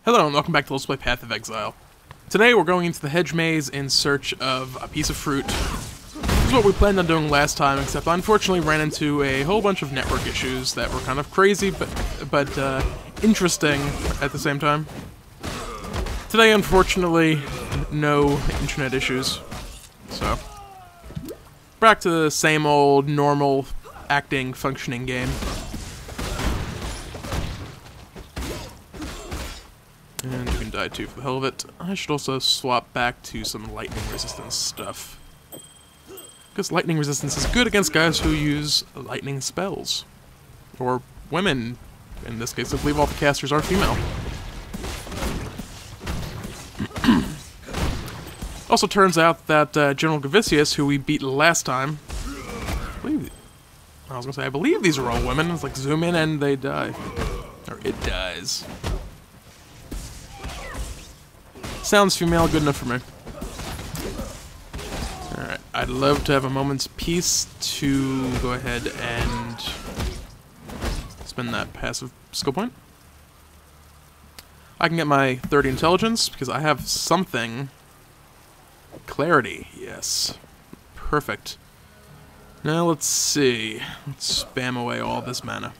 Hello and welcome back to Let's Play Path of Exile. Today we're going into the hedge maze in search of a piece of fruit. This is what we planned on doing last time, except I unfortunately ran into a whole bunch of network issues that were kind of crazy, but interesting at the same time. Today, unfortunately, no internet issues. So, back to the same old, normal, acting, functioning game. And you can die too for the hell of it. I should also swap back to some lightning resistance stuff. Because lightning resistance is good against guys who use lightning spells. Or women. In this case, I believe all the casters are female. Also turns out that General Gavicius, who we beat last time, I believe these are all women. It's like zoom in and they die. Or it dies. Sounds female, good enough for me. Alright, I'd love to have a moment's peace to go ahead and spend that passive skill point. I can get my 30 intelligence because I have something. Clarity, yes. Perfect. Now let's see. Let's spam away all this mana.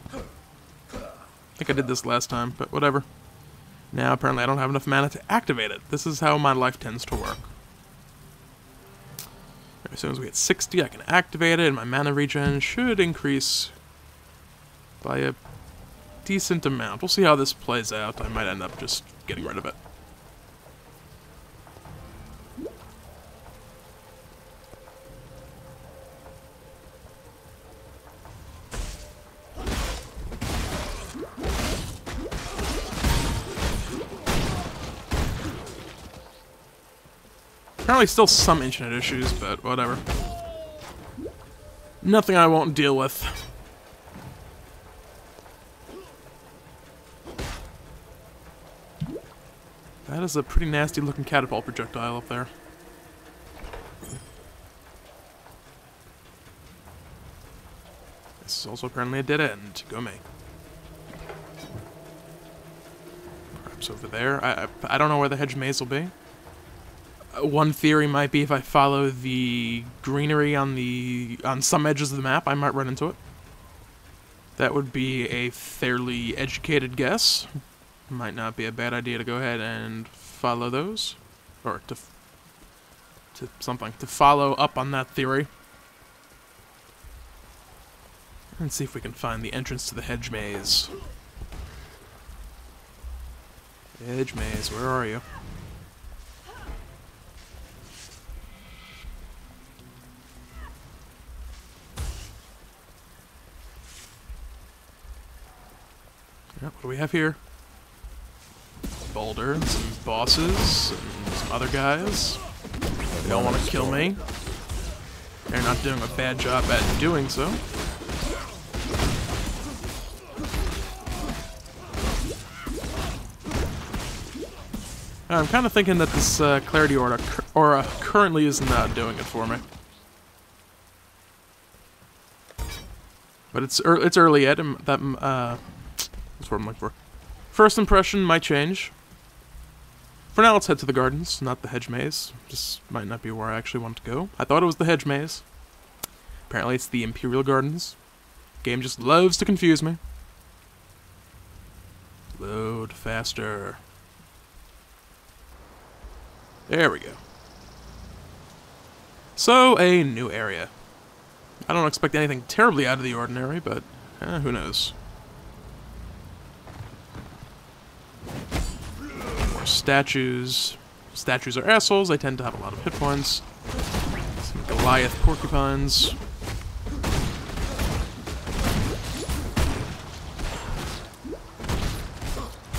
I think I did this last time, but whatever. Now, apparently I don't have enough mana to activate it. This is how my life tends to work. As soon as we get 60, I can activate it, and my mana regen should increase by a decent amount. We'll see how this plays out. I might end up just getting rid of it. Apparently still some internet issues, but whatever. Nothing I won't deal with. That is a pretty nasty looking catapult projectile up there. This is also apparently a dead end. Go me. Perhaps over there. I don't know where the hedge maze will be. One theory might be if I follow the greenery on some edges of the map, I might run into it. That would be a fairly educated guess. Might not be a bad idea to go ahead and follow those, or to follow up on that theory, and see if we can find the entrance to the hedge maze. Hedge maze, where are you? What do we have here? Boulders, some bosses, and some other guys. They don't want to kill me. They're not doing a bad job at doing so. I'm kind of thinking that this Clarity Aura currently is not doing it for me. But it's early yet, and that that's what I'm looking for. First impression might change. For now, let's head to the gardens, not the hedge maze. Just might not be where I actually want to go. I thought it was the hedge maze. Apparently it's the Imperial Gardens. Game just loves to confuse me. Load faster. There we go. So, a new area. I don't expect anything terribly out of the ordinary, but who knows. Statues. Statues are assholes. They tend to have a lot of hit points. Some Goliath porcupines.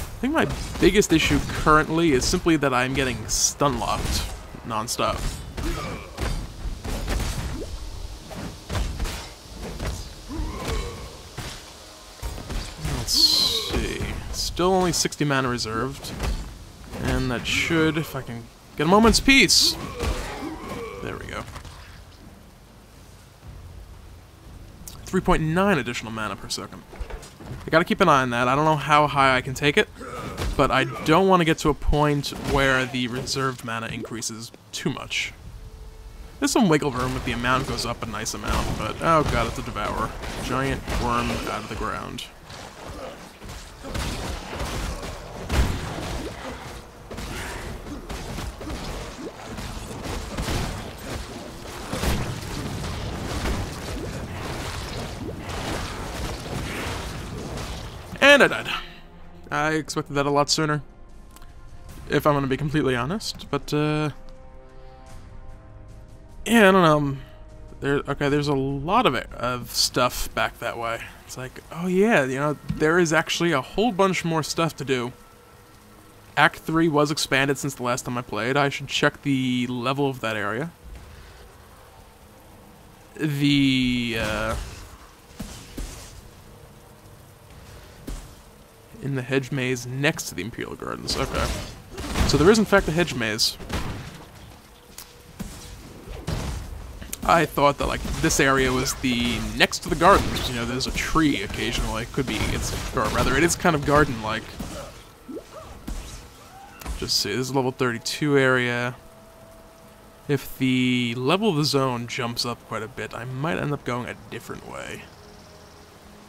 I think my biggest issue currently is simply that I'm getting stun locked non-stop. Let's see. Still only 60 mana reserved. And that should, if I can get a moment's peace. There we go. 3.9 additional mana per second. I gotta keep an eye on that. I don't know how high I can take it. but I don't want to get to a point where the reserved mana increases too much. There's some wiggle room if the amount goes up a nice amount, but oh god, it's a Devourer. Giant worm out of the ground. And I died. I expected that a lot sooner, if I'm going to be completely honest, but, yeah, I don't know. There's a lot of stuff back that way. It's like, oh yeah, you know, there is actually a whole bunch more stuff to do. Act 3 was expanded since the last time I played. I should check the level of that area. In the hedge maze next to the Imperial Gardens. Okay. So there is in fact a hedge maze. I thought that, like, this area was the next to the gardens. You know, there's a tree occasionally. Could be, or rather, it is kind of garden-like. Just see, this is level 32 area. If the level of the zone jumps up quite a bit, I might end up going a different way.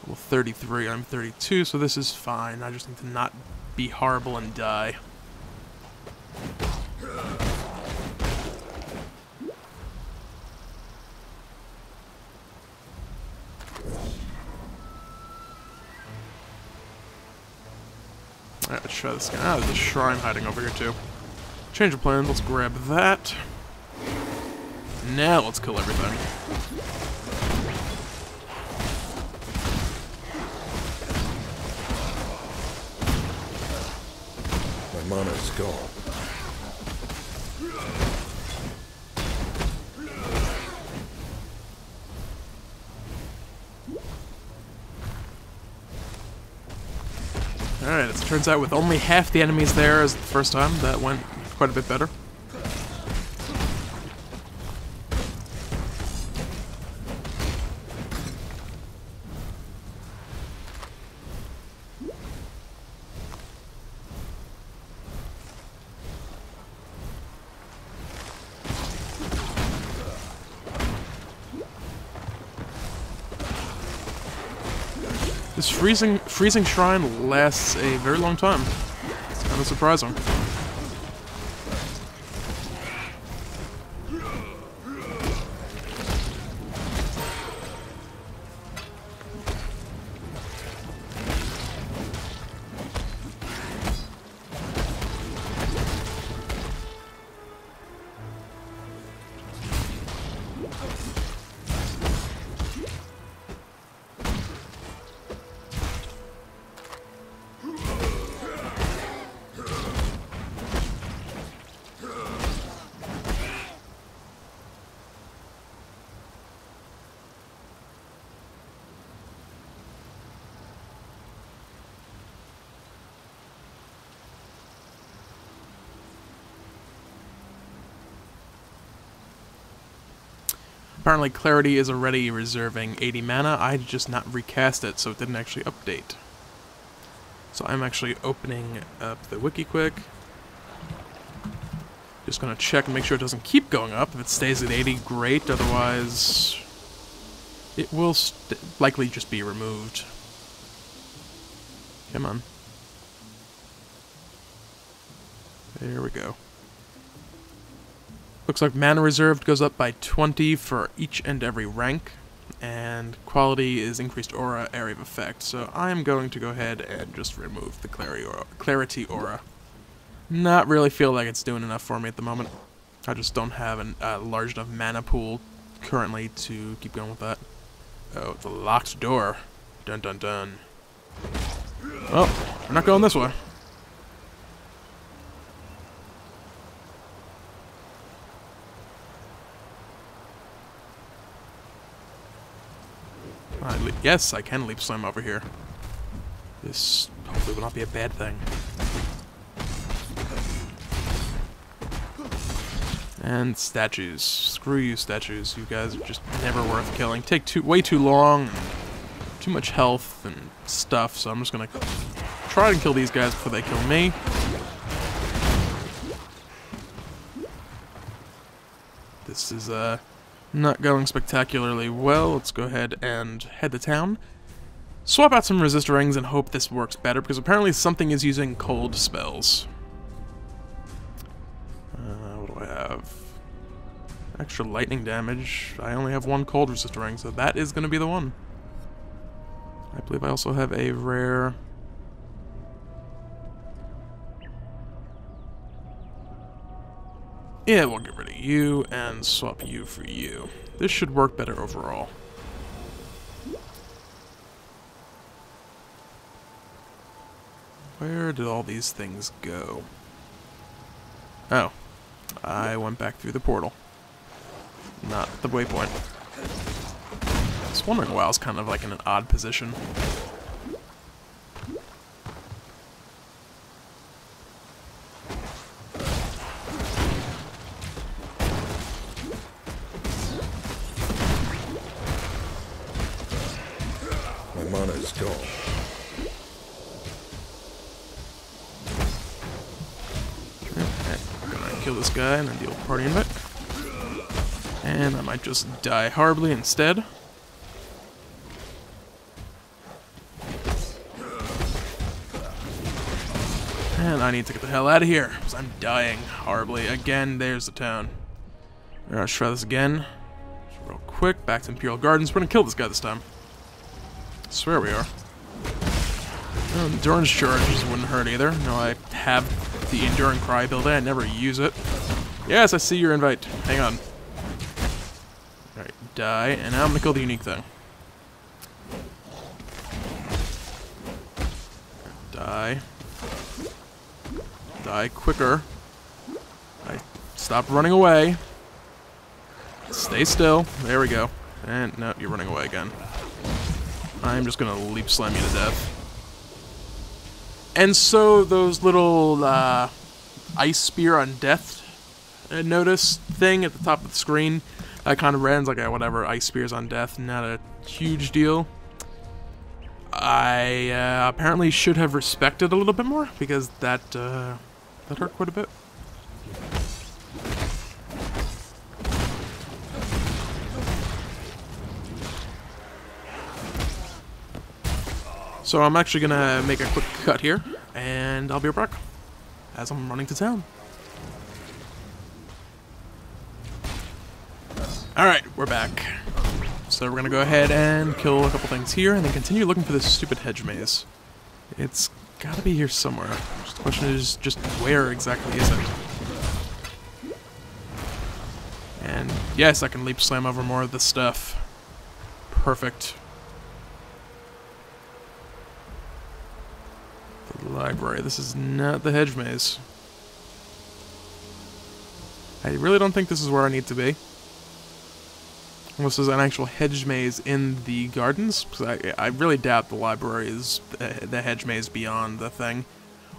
Level 33, I'm 32, so this is fine. I just need to not be horrible and die. Alright, let's try this guy. Ah, there's a shrine hiding over here too. Change of plans, let's grab that. Now let's kill everything. My mana is gone. Alright, it turns out with only half the enemies there as the first time, that went quite a bit better. This freezing shrine lasts a very long time. It's kind of surprising. Apparently Clarity is already reserving 80 mana, I just not recast it, so it didn't actually update. So I'm actually opening up the wiki quick. Just gonna check and make sure it doesn't keep going up. If it stays at 80, great, otherwise it will likely just be removed. Come on. There we go. Looks like mana reserved goes up by 20 for each and every rank, and quality is increased aura, area of effect. So I'm going to go ahead and just remove the clarity aura. Not really feel like it's doing enough for me at the moment. I just don't have a large enough mana pool currently to keep going with that. Oh, it's a locked door. Dun dun dun. Oh, we're not going this way. Yes, I can leap slam over here. This hopefully will not be a bad thing. And statues. Screw you, statues. You guys are just never worth killing. Take way too long, too much health and stuff, so I'm just gonna try and kill these guys before they kill me. This is not going spectacularly well. Let's go ahead and head to town. Swap out some resist rings and hope this works better, because apparently something is using cold spells. What do I have? Extra lightning damage. I only have one cold resist ring, so that is going to be the one. I believe I also have a rare... Yeah, we'll get rid of you and swap you for you. This should work better overall. Where did all these things go? Oh. I went back through the portal. Not the waypoint. I was wondering why I was kind of like in an odd position. My mana is gone. Kill this guy and then deal party invite. And I might just die horribly instead. And I need to get the hell out of here, because I'm dying horribly. Again, there's the town. Alright, let's try this again. Just real quick, back to Imperial Gardens. We're gonna kill this guy this time. I swear we are. Oh, endurance charges wouldn't hurt either. No, I have the Enduring Cry ability. I never use it. Yes, I see your invite. Hang on. Alright, die. And now I'm gonna kill the unique thing. Die. Die quicker. Stop running away. Stay still. There we go. And no, you're running away again. I'm just gonna leap slam you to death. And so those little ice spear on death notice thing at the top of the screen, that kind of reads like whatever, ice spears on death, not a huge deal. I apparently should have respected a little bit more, because that hurt quite a bit. So I'm actually gonna make a quick cut here, and I'll be right back, as I'm running to town. Alright, we're back. So we're gonna go ahead and kill a couple things here, and then continue looking for this stupid hedge maze. It's gotta be here somewhere. The question is just where exactly is it? And yes, I can leap slam over more of this stuff. Perfect. The library. This is not the hedge maze. I really don't think this is where I need to be. Unless there's an actual hedge maze in the gardens, because I really doubt the library is the hedge maze beyond the thing.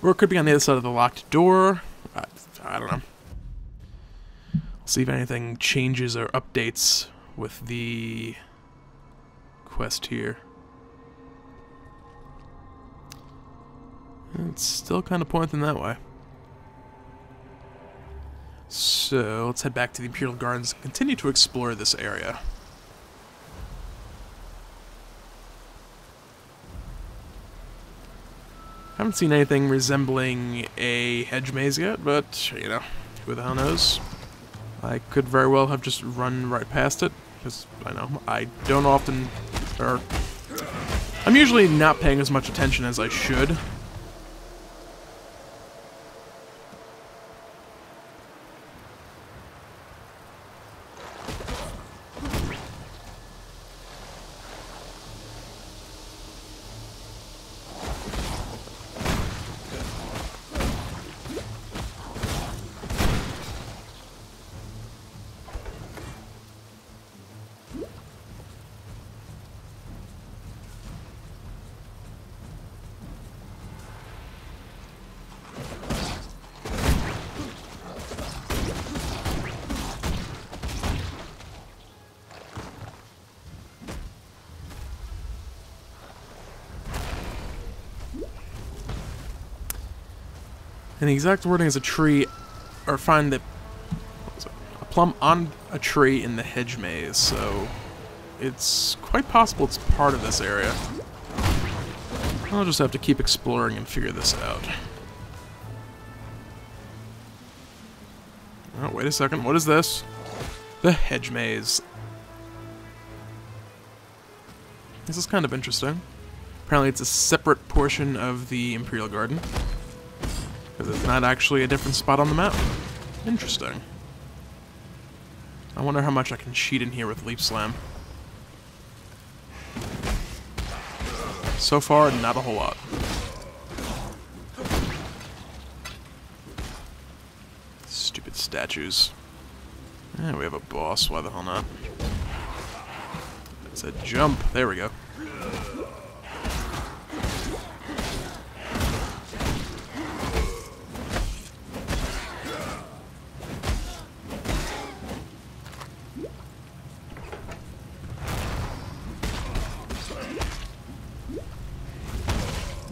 Or it could be on the other side of the locked door. I don't know. I'll see if anything changes or updates with the quest here. It's still kind of pointing that way. So, let's head back to the Imperial Gardens and continue to explore this area. Haven't seen anything resembling a hedge maze yet, but, you know, who the hell knows? I could very well have just run right past it, because, I know, I don't often, or I'm usually not paying as much attention as I should. And the exact wording is a tree, or find the a plum on a tree in the hedge maze, so it's quite possible it's part of this area. I'll just have to keep exploring and figure this out. Oh, wait a second, what is this? The hedge maze. This is kind of interesting. Apparently it's a separate portion of the Imperial Garden. Because it's not actually a different spot on the map. Interesting. I wonder how much I can cheat in here with Leap Slam. So far, not a whole lot. Stupid statues. Yeah, we have a boss, why the hell not? It's a jump, there we go.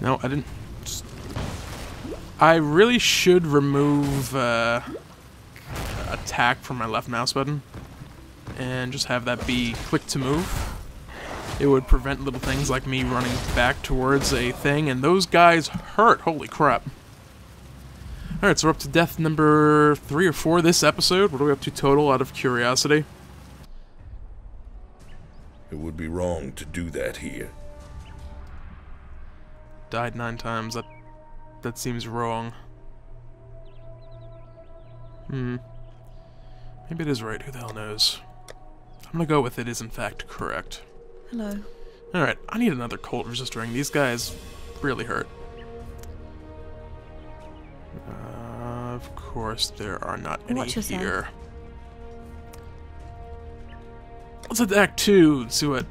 No, I didn't. I really should remove attack from my left mouse button and just have that be click to move. It would prevent little things like me running back towards a thing, and those guys hurt. Holy crap. Alright, so we're up to death number 3 or 4 this episode. What are we up to total, out of curiosity? It would be wrong to do that here. Died 9 times. That seems wrong. Maybe it is right. Who the hell knows? I'm gonna go with it is in fact correct. Hello. Alright, I need another cold resist ring. These guys really hurt. Of course, there are not any Watch yourself. here. Let's head to Act 2 and see what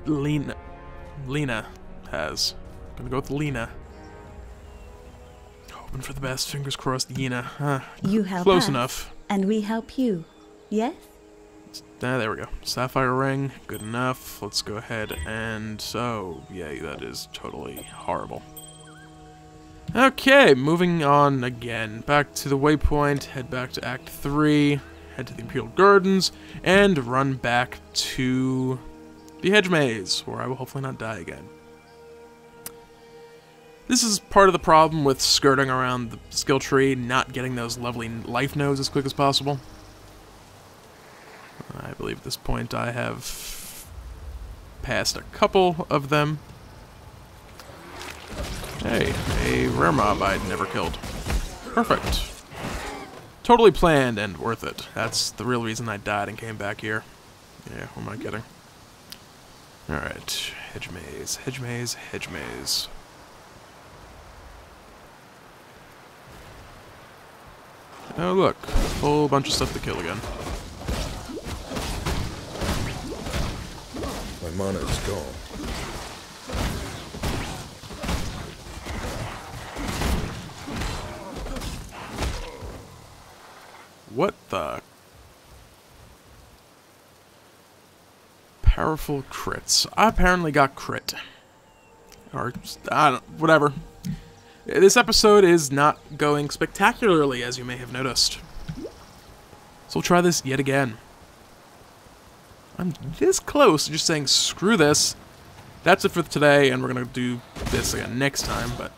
Lena has. Gonna go with Lena. Hoping for the best. Fingers crossed, Lena. You help Close us, enough. and we help you. Yes? There we go. Sapphire ring. Good enough. Let's go ahead and... Oh, yeah, that is totally horrible. Okay, moving on again. Back to the waypoint. Head back to Act 3. Head to the Imperial Gardens. And run back to the hedge maze, where I will hopefully not die again. This is part of the problem with skirting around the skill tree, not getting those lovely life nodes as quick as possible. I believe at this point I have passed a couple of them. Hey, a rare mob I'd never killed. Perfect. Totally planned and worth it. That's the real reason I died and came back here. Yeah, who am I kidding? Alright, hedge maze, hedge maze, hedge maze. Oh look, a whole bunch of stuff to kill again. My mana is gone. What the? Powerful crits. I apparently got crit. Or, I don't, whatever. This episode is not going spectacularly, as you may have noticed. So we'll try this yet again. I'm this close to just saying, screw this. That's it for today, and we're going to do this again next time, but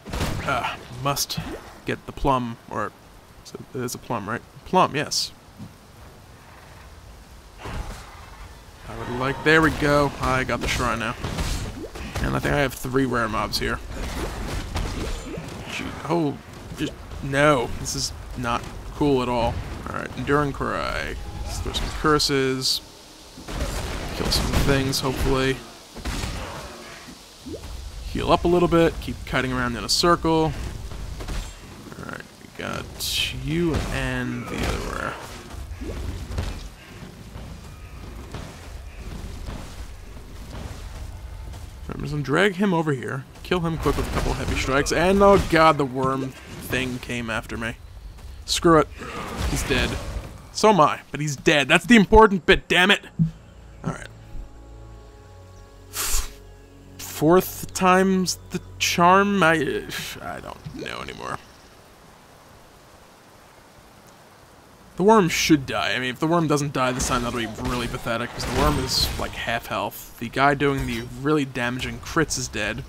must get the plum, or it is a plum, right? Plum, yes. I would like, there we go. I got the shrine now. And I think I have 3 rare mobs here. Oh, just, no. This is not cool at all. Alright, Enduring Cry. Let's throw some curses. Kill some things, hopefully. Heal up a little bit. Keep kiting around in a circle. Alright, we got you and the other rare. I'm just gonna drag him over here, kill him quick with a couple heavy strikes, and oh god, the worm thing came after me. Screw it. He's dead. So am I, but he's dead. That's the important bit, damn it! Alright. 4th times the charm? I don't know anymore. The worm should die. I mean, if the worm doesn't die this time, that'll be really pathetic, because the worm is, like, half health. The guy doing the really damaging crits is dead.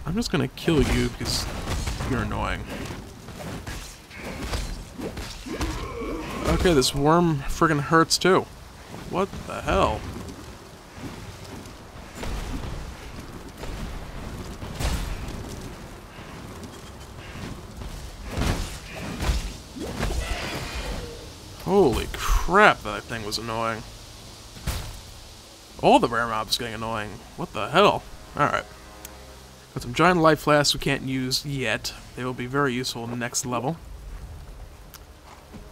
I'm just gonna kill you, because you're annoying. Okay, this worm friggin' hurts, too. What the hell? Holy crap, that thing was annoying. All the rare mobs getting annoying. What the hell? Alright. Got some giant life flasks we can't use yet. They will be very useful in the next level.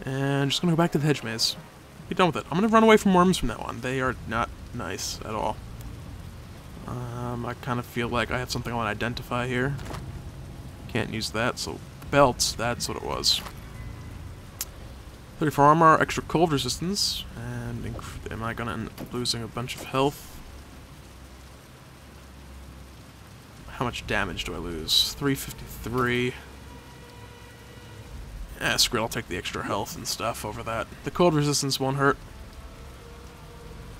And just gonna go back to the hedge maze. Be done with it. I'm gonna run away from worms from now on. They are not nice at all. I kind of feel like I have something I want to identify here. Can't use that, so belts, that's what it was. 34 armor, extra cold resistance, and am I gonna end up losing a bunch of health? How much damage do I lose? 353. Screw it, I'll take the extra health and stuff over that. The cold resistance won't hurt.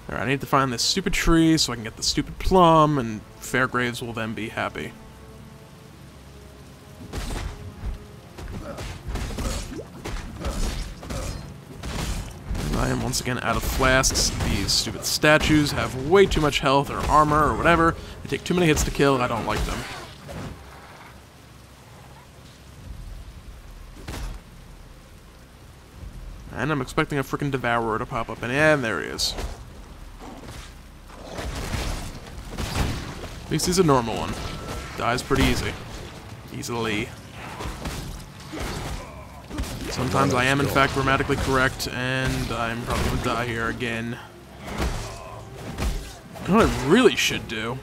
Alright, I need to find this stupid tree so I can get the stupid plum, and Fairgraves will then be happy. I am once again out of flasks. These stupid statues have way too much health or armor or whatever. They take too many hits to kill, and I don't like them. And I'm expecting a frickin' Devourer to pop up, and there he is. At least he's a normal one. Dies pretty easy. Easily. Sometimes I am, in fact, grammatically correct, and I'm probably going to die here again. You know what I really should do?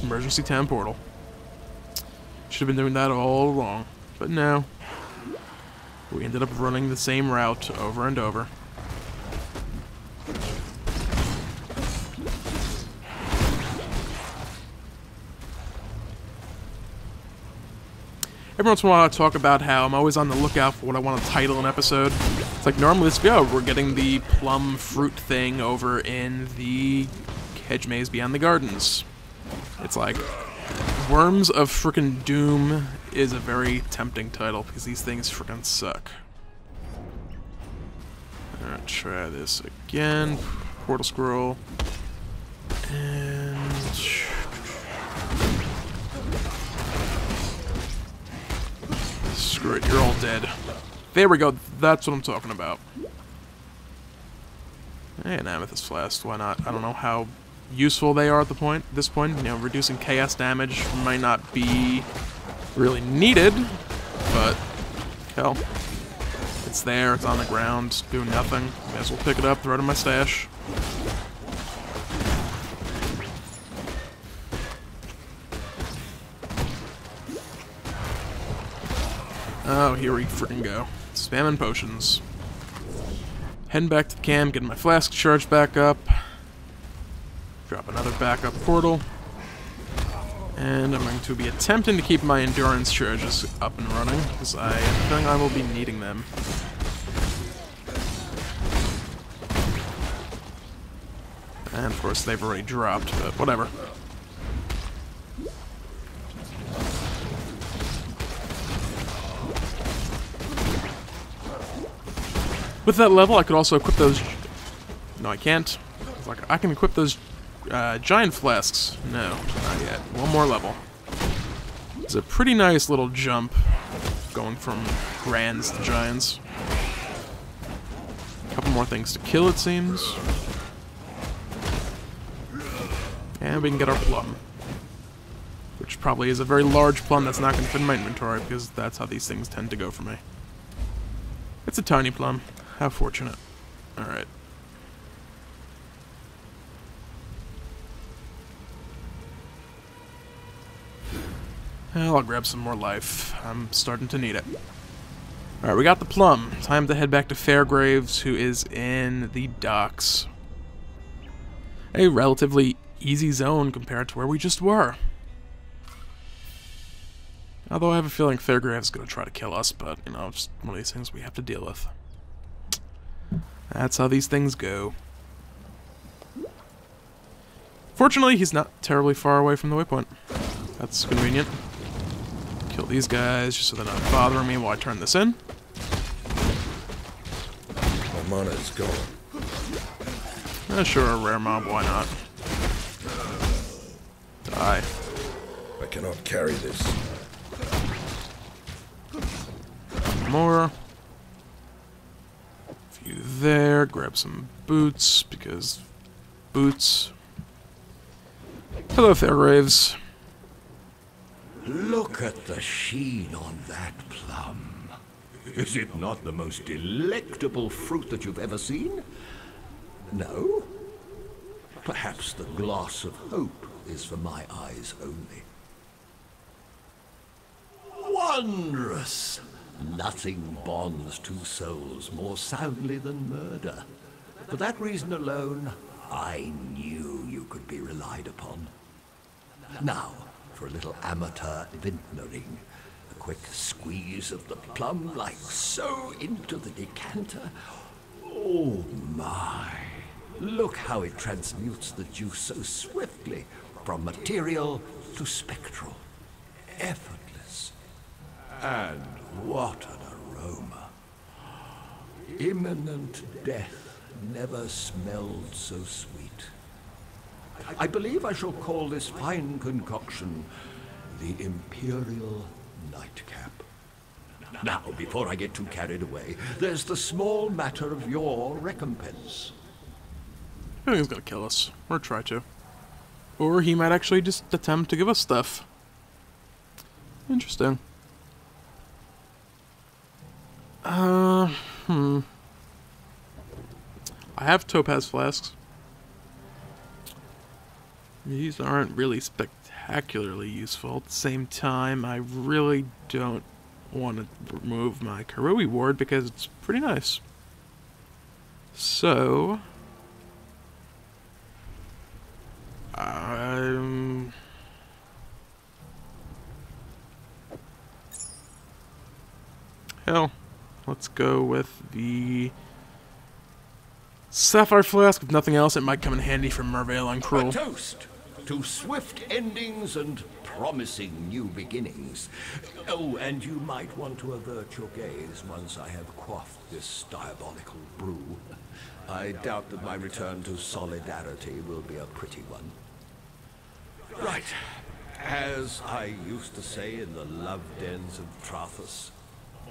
Emergency town portal. Should have been doing that all along, but no. We ended up running the same route over and over. Every once in a while I talk about how I'm always on the lookout for what I want to title an episode. It's like normally this video we're getting the plum fruit thing over in the hedge maze beyond the gardens. It's like Worms of Frickin' Doom is a very tempting title because these things frickin' suck. Alright, try this again. Portal scroll. And screw it, you're all dead. There we go, that's what I'm talking about. Hey, an amethyst flask, why not? I don't know how useful they are at this point. You know, reducing chaos damage might not be really needed, but hell, it's there, it's on the ground, doing nothing. May as well pick it up, throw it in my stash. Oh, here we frickin' go. Spamming potions. Heading back to the camp, getting my flask charged back up. Drop another backup portal. And I'm going to be attempting to keep my endurance charges up and running, because I have a feeling I will be needing them. And of course they've already dropped, but whatever. With that level, I could also equip those... No, I can't. Like, I can equip those giant flasks. No, not yet. One more level. It's a pretty nice little jump, going from grands to giants. A couple more things to kill, it seems. And we can get our plum. Which probably is a very large plum that's not going to fit in my inventory, because that's how these things tend to go for me. It's a tiny plum. How fortunate. Alright. Well, I'll grab some more life. I'm starting to need it. Alright, we got the plum. Time to head back to Fairgraves, who is in the docks. a relatively easy zone compared to where we just were. Although I have a feeling Fairgraves is going to try to kill us, but, you know, just one of these things we have to deal with. That's how these things go. Fortunately, he's not terribly far away from the waypoint. That's convenient. Kill these guys just so they're not bothering me while I turn this in. My mana is gone. Sure, a rare mob, why not? Die. I cannot carry this. More. Few there. Grab some boots, because boots. Hello, Fairgraves. Look at the sheen on that plum. Is it not the most delectable fruit that you've ever seen? No? Perhaps the gloss of hope is for my eyes only. Wondrous! Nothing bonds two souls more soundly than murder. For that reason alone, I knew you could be relied upon. Now, for a little amateur vintnering. A quick squeeze of the plum, like so, into the decanter. Oh my! Look how it transmutes the juice so swiftly, from material to spectral. Effortless. And what an aroma. Imminent death never smelled so sweet. I believe I shall call this fine concoction the Imperial Nightcap. Now, before I get too carried away, there's the small matter of your recompense. I think he's gonna kill us. Or try to. Or he might actually just attempt to give us stuff. Interesting. I have topaz flasks. These aren't really spectacularly useful. At the same time, I really don't want to remove my Karui ward because it's pretty nice. So... hell, let's go with the Sapphire Flask. If nothing else, it might come in handy for Merveil and Cruel. A toast to swift endings and promising new beginnings. Oh, and you might want to avert your gaze once I have quaffed this diabolical brew. I doubt that my return to solidarity will be a pretty one. Right. As I used to say in the love dens of Trathus,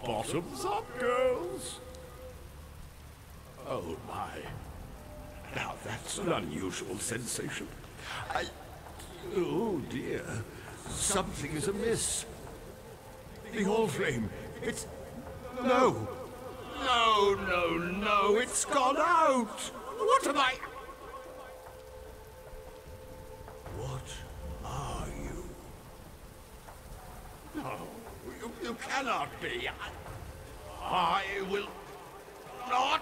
bottoms up, girls. Oh my. Now that's an unusual sensation. Oh dear. Something is amiss. The All Flame. It's... No. No. It's gone out. What am I... What are you? No. You cannot be. I will not...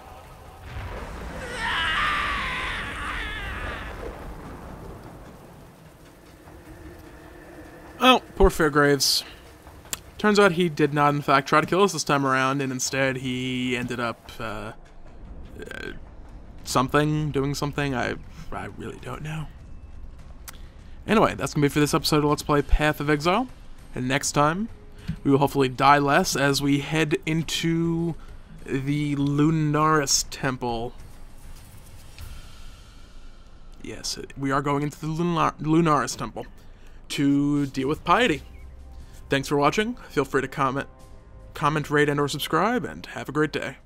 Oh, poor Fairgraves. Turns out he did not, in fact, try to kill us this time around, and instead he ended up, doing something. I really don't know. Anyway, that's going to be for this episode of Let's Play Path of Exile. And next time, we will hopefully die less as we head into the Lunaris Temple. Yes, we are going into the Lunaris Temple to deal with piety. Thanks for watching. Feel free to comment, rate, and/or subscribe, and have a great day.